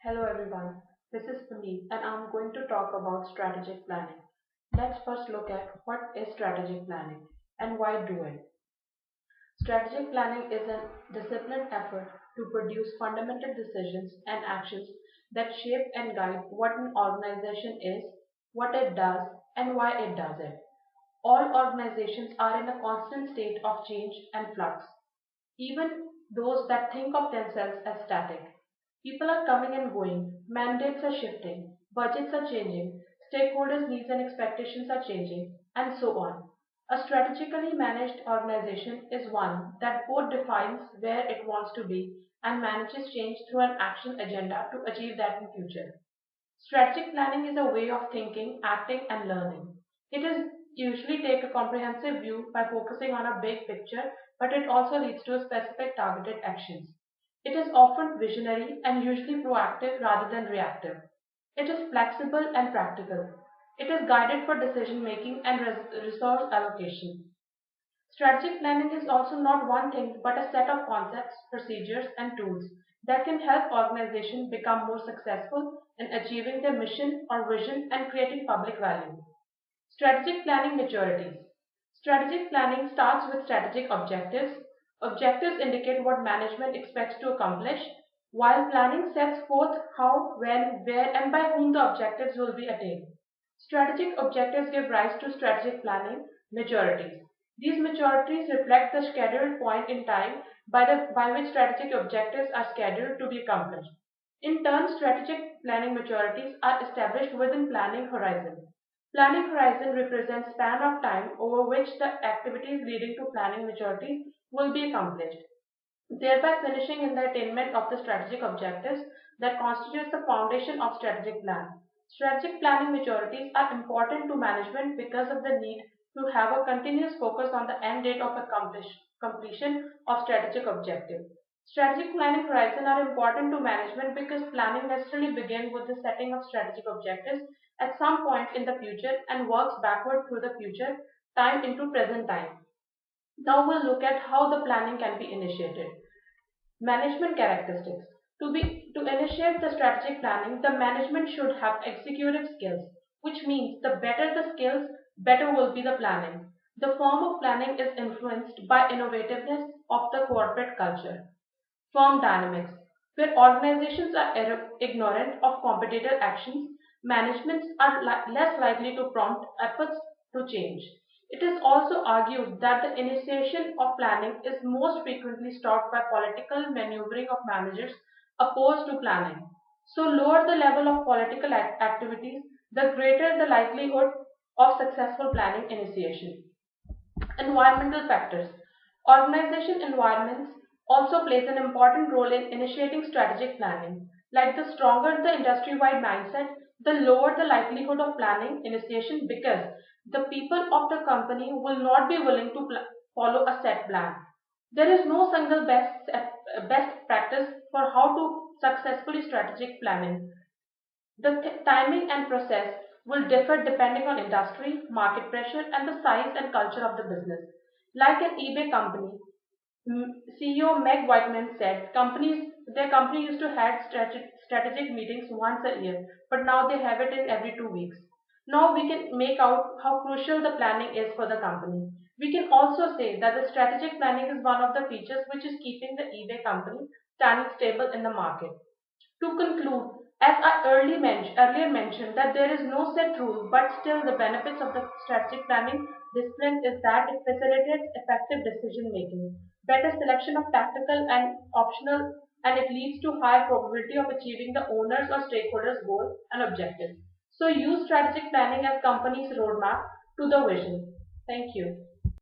Hello everyone, this is Puneet and I'm going to talk about strategic planning. Let's first look at what is strategic planning and why do it. Strategic planning is a disciplined effort to produce fundamental decisions and actions that shape and guide what an organization is, what it does, and why it does it. All organizations are in a constant state of change and flux, even those that think of themselves as static. People are coming and going, mandates are shifting, budgets are changing, stakeholders' needs and expectations are changing, and so on. A strategically managed organization is one that both defines where it wants to be and manages change through an action agenda to achieve that in future. Strategic planning is a way of thinking, acting, and learning. It is usually take a comprehensive view by focusing on a big picture, but it also leads to specific targeted actions. It is often visionary and usually proactive rather than reactive. It is flexible and practical. It is guided for decision making and resource allocation. Strategic planning is also not one thing but a set of concepts, procedures, and tools that can help organizations become more successful in achieving their mission or vision and creating public value. Strategic planning maturities. Strategic planning starts with strategic objectives. Objectives indicate what management expects to accomplish, while planning sets forth how, when, where, and by whom the objectives will be attained. Strategic objectives give rise to strategic planning maturities. These maturities reflect the scheduled point in time by which strategic objectives are scheduled to be accomplished. In turn, strategic planning maturities are established within planning horizon. Planning horizon represents span of time over which the activities leading to planning maturity will be accomplished, thereby finishing in the attainment of the strategic objectives that constitutes the foundation of strategic plan. Strategic planning maturities are important to management because of the need to have a continuous focus on the end date of completion of strategic objective. Strategic planning horizon are important to management because planning necessarily begins with the setting of strategic objectives at some point in the future and works backward through the future time into present time. Now we'll look at how the planning can be initiated. Management characteristics. To initiate the strategic planning, the management should have executive skills, which means the better the skills, better will be the planning. The form of planning is influenced by innovativeness of the corporate culture. Firm dynamics. Where organizations are ignorant of competitor actions, managements are less likely to prompt efforts to change. It is also argued that the initiation of planning is most frequently stopped by political maneuvering of managers opposed to planning. So, lower the level of political activities, the greater the likelihood of successful planning initiation. Environmental factors. Organization environments also plays an important role in initiating strategic planning. Like the stronger the industry-wide mindset, the lower the likelihood of planning initiation because the people of the company will not be willing to follow a set plan. There is no single best practice for how to successfully strategic planning. The timing and process will differ depending on industry, market pressure, and the size and culture of the business. Like an eBay company, CEO Meg Whitman said their company used to have strategic meetings once a year, but now they have it in every 2 weeks. Now we can make out how crucial the planning is for the company. We can also say that the strategic planning is one of the features which is keeping the eBay company standing stable in the market. To conclude, as I earlier mentioned that there is no set rule, but still the benefits of the strategic planning discipline is that it facilitates effective decision making, better selection of tactical and optional, and it leads to higher probability of achieving the owner's or stakeholders' goal and objectives. So use strategic planning as company's roadmap to the vision. Thank you.